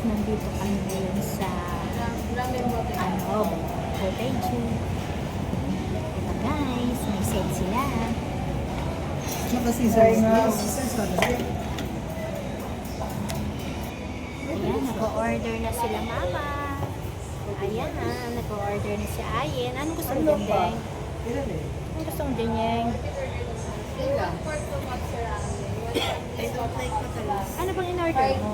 nandito kami ngayon sa Boteji. Ito guys, may set sila. Tsaka scissors. Ayan, nag-order na sila mama. Ayan na, nag-order na si Ayen. Anong gusto mo din, Deng? Anong gusto mo din, Yeng? I don't like ko talaga. Ano bang in-order mo?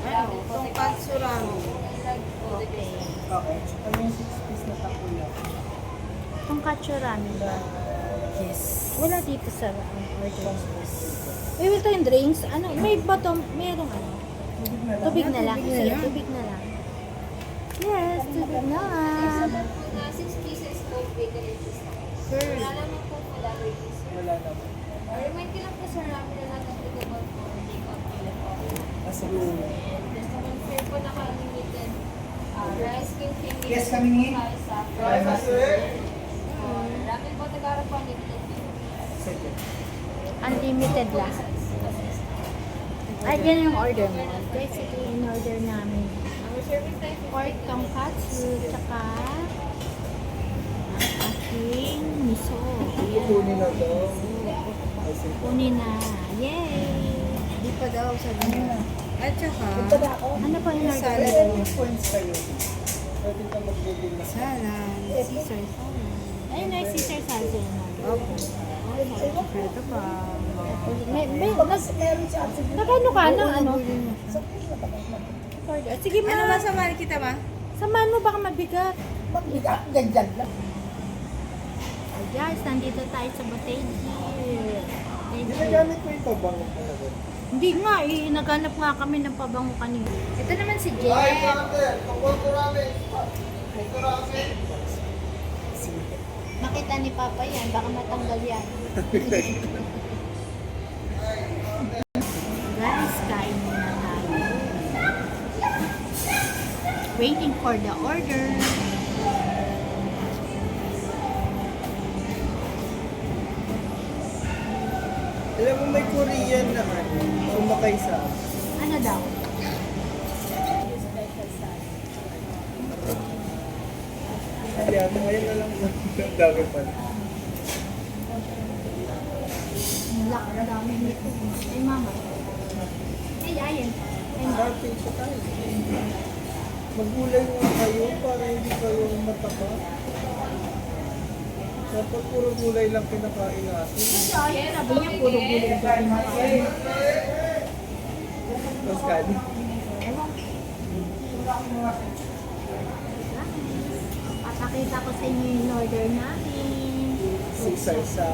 Ano? Tonkatsu ramen. Okay. Okay. Ano yung 6 piece na takuya? Tonkatsu ramen ba? Yes. Wala dito sa order. Eh, wala tayong drinks. Ano? May bottom, merong ano? Tubig na lang. Sige, tubig na lang. Yes, tubig na lang. 6 pieces of bacon and cheese. Girl. Wala naman po calories. Wala naman. Remind ko lang po sir namin na nag-applicable po take-out nila po. Kasi Just to confirm po naka-unlimited rice, king, Yes, kami ni. Ramen po tagarap po unlimited. Sige. Unlimited lang. Ay, yan yung order mo. Guys, ito yung order namin. Our service time po Pork tonkatsu, tsaka ang aking miso. Kukunin na to. Ay, sige. Kunin na. Yay! Di pa daw, sabi niya. At saka, Ano pa yung order salad mo? mo. Points kayo. Pwede ka magbibig na. Salad. Caesar salad. Ayun na, Caesar salad yung order. Opo. Ito pa. Nakano ka na, ano? Order. Sige, ma. Ano ba samahan kita ma? Samahan mo baka mabigat. Magbigat, ganyan lang. Ay, guys, nandito tayo sa Boteji. Ginagamit mo yung pabango ko na doon. Hindi nga, naghanap nga kami ng pabango kanina. Ito naman si Jen. Makita ni Papa yan, baka matanggal yan. Guys, kain muna tayo. Waiting for the order. Alam mo may Korean na ano, sumakay sa Ano daw? kaya ngayon na lang ang dami pa. Lock na dami nito. Ay, mama. Ay, ayan. Ay, mama. Starting sa tayo. Maggulay nga kayo para hindi kayo mataba. Dapat puro gulay lang kinakain natin. Kasi ayan, sabi niya, puro gulay ba pinakain. Tapos kanin. Ewan. Papakita ko sa inyo yung order namin. Caesar sa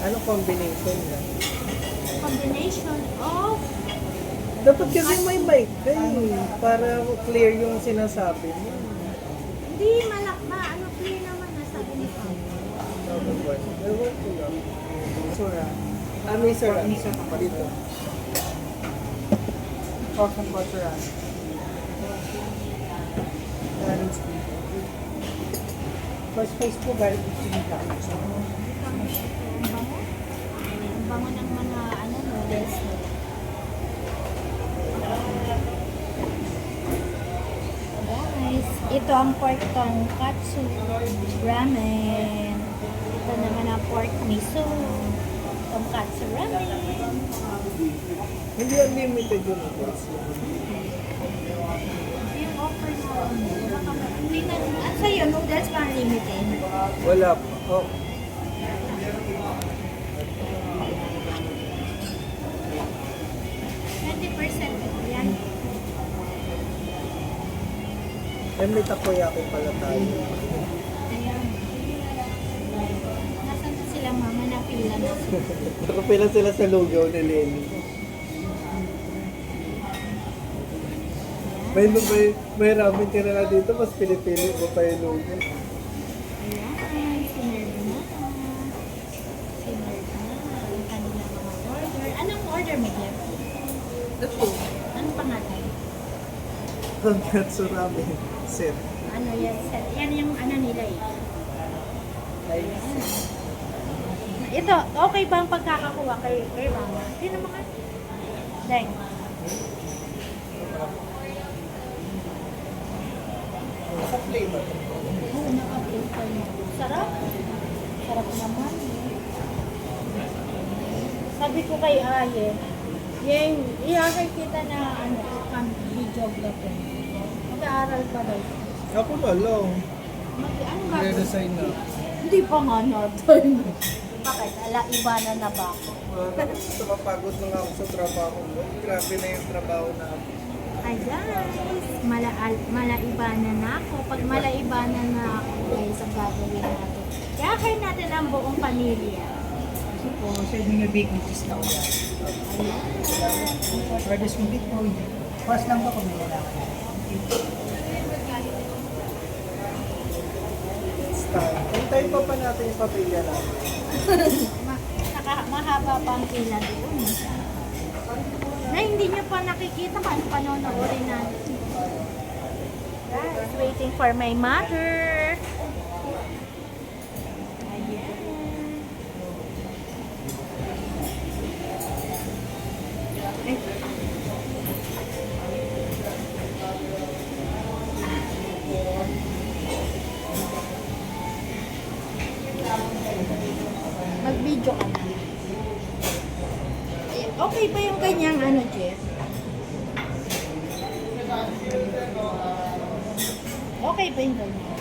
ano combination na? Combination of Dapat kasi may mic ka para clear yung sinasabi mo. hindi ano clear naman na sabi ni Pao. Dapat ba? Ewan ko lang. Sura. May sura. Dito. Pork and butter. First place po galing sa China. Ang bango. Ang bango ng mga noodles nila. Guys, ito ang pork tonkatsu ramen. Ito naman ang pork miso. Tonkatsu ramen. Hindi unlimited yun. Yung offer na hindi na, at sa'yo, noodles pa unlimited. Wala pa. Oh. 20% yan. May takoyaki pala tayo. Ayan. Nasaan na sila mama na pila na sila? Nakapila sila sa lugaw ni Lenny. May ramen ka na dito, mas pinipili mo pa yung lugaw. Ayan, sinerve na. Sinerve na. Ang kanilang mga order. Anong order mo, Jeff? Ito. Anong pangalan? Tonkatsu ramen set. Ano yan? Yan yung ano nila eh. Nice. Ito, okay ba ang pagkakakuha kay Mama? Sino mga? Dahil. Naka-play ba ito? Oo, naka-play pa yun. Sarap. Sarap naman. Sabi ko kay Aye, yung iakay kita na videographer. Mag-aaral pa daw. Ako na lang. Ano ba? Re-resign na. Hindi pa nga natin. Bakit? Iba na ba ako? Gusto mapagod na nga ako sa trabaho ko. Grabe na yung trabaho na ako. Ay guys, malaibanan na ako. Pag malaibanan na ako guys, ang gagawin natin. Iakay natin ang buong pamilya. Oh, sa inyo may bake which is now yan. Hardest mo bake mo yun. Fast lang ba kung may kailangan? Style. Hintayin pa natin yung pamilya natin. Mahaba pa ang pila doon. Na hindi nyo pa nakikita kung panonoorin natin. Guys, waiting for my mother. Ayan. Ay. Mag-video ka na. Okay ba yung ganyang ano, Jeff? Okay ba yung ganyan?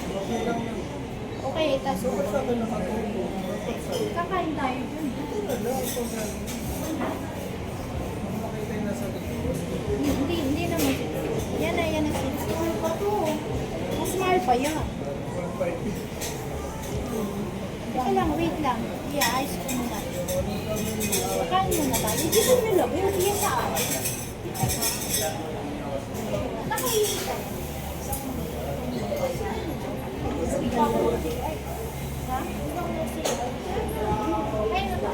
Okay, tas kakain tayo dun. Hindi naman. Yan na small pa to. Mas small pa yan. Teka lang, wait lang. I-ice ko muna. Kain mo na tayo. Hindi ko nila. Pero yan sa akin. Nakain ka. Ha? Kain na ba?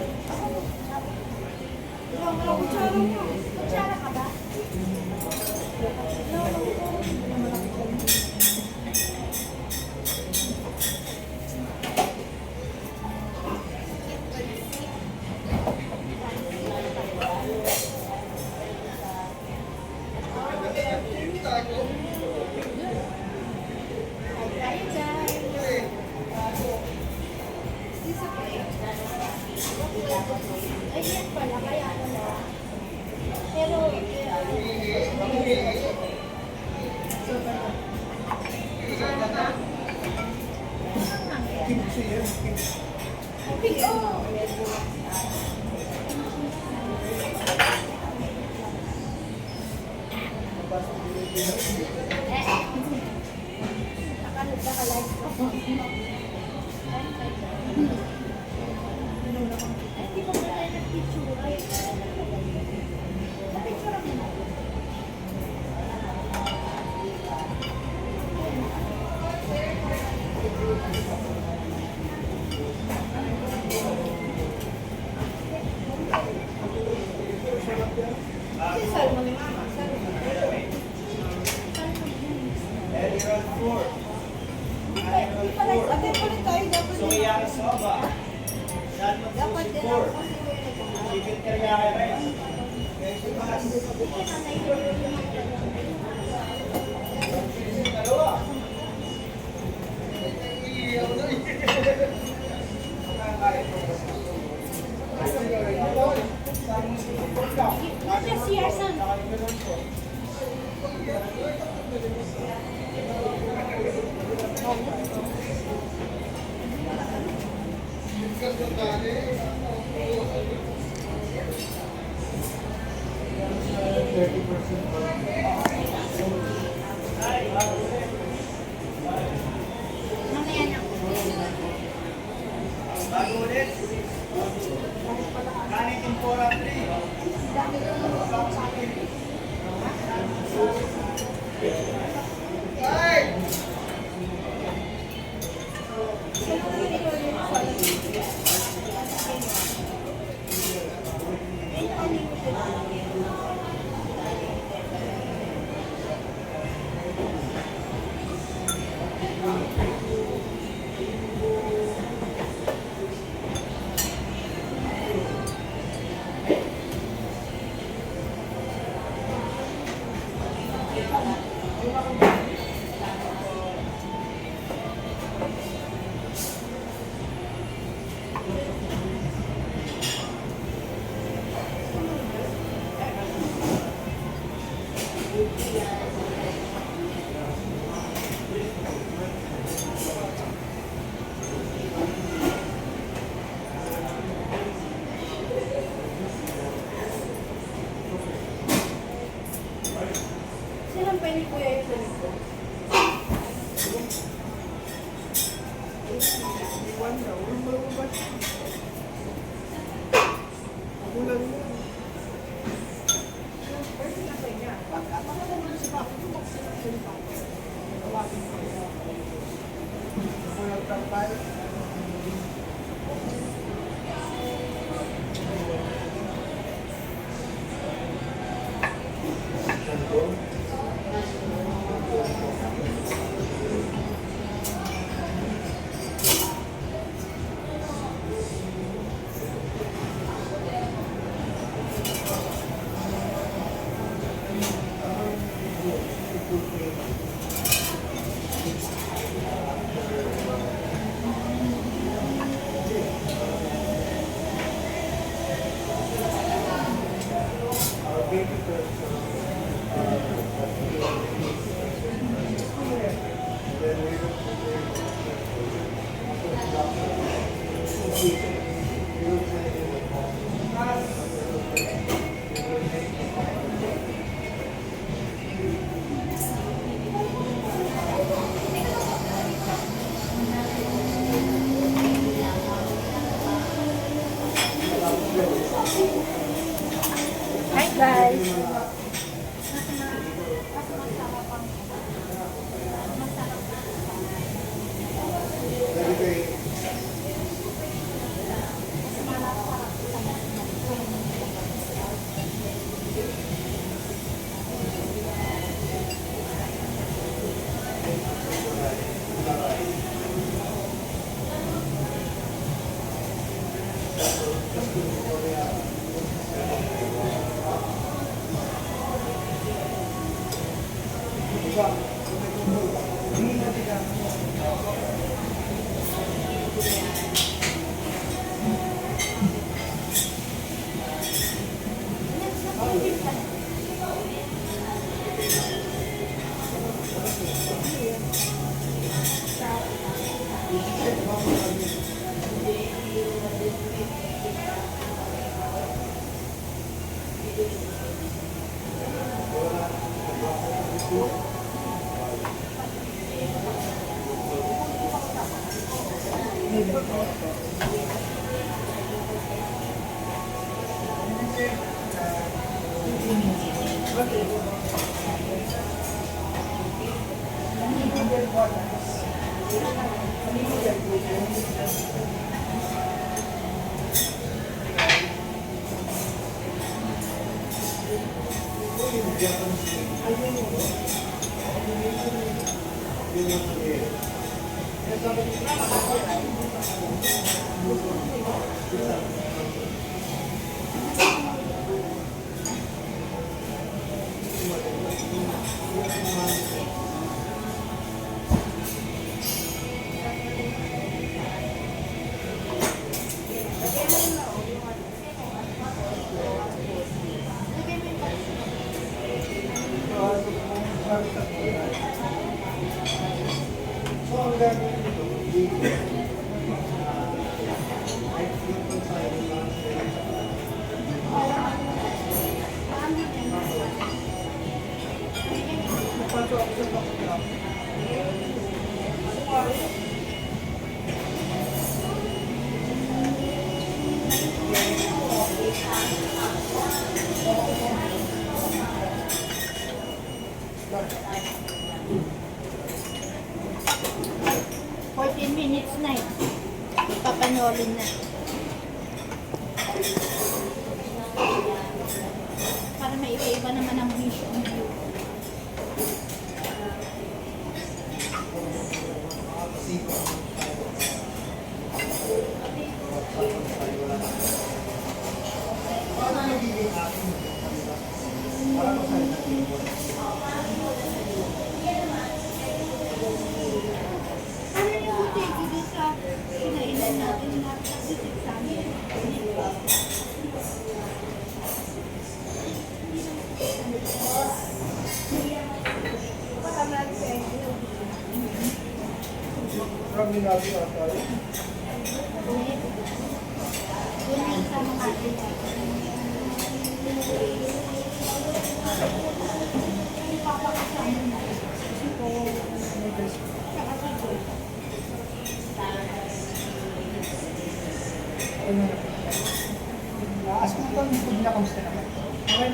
Kutsara ka ba? Ayan pala, kaya ano na. Pero, Kimchi yan. Nakalive ko. Hindi ko ba tayo nag-picture? Na-picture mo na. Salmon ni Mama. Hindi pala, sabi pa rin tayo dapat. Dapat din ako. Not just here, son. Mamaya na. pa ni Kuya yung ganito. Iwan daw. Ang malabas. Kulang na. Hi guys! Minutes na eh. Papanolin na. Para may iba-iba naman ang vision view. Papa na, kamusta naman? Okay naman.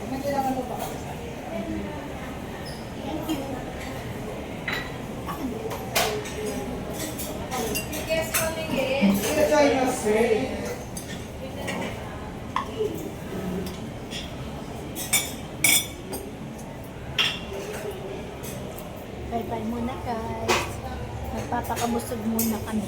May kailangan mo pa. Guess coming in. Bye-bye muna guys. Magpapakabusog muna kami.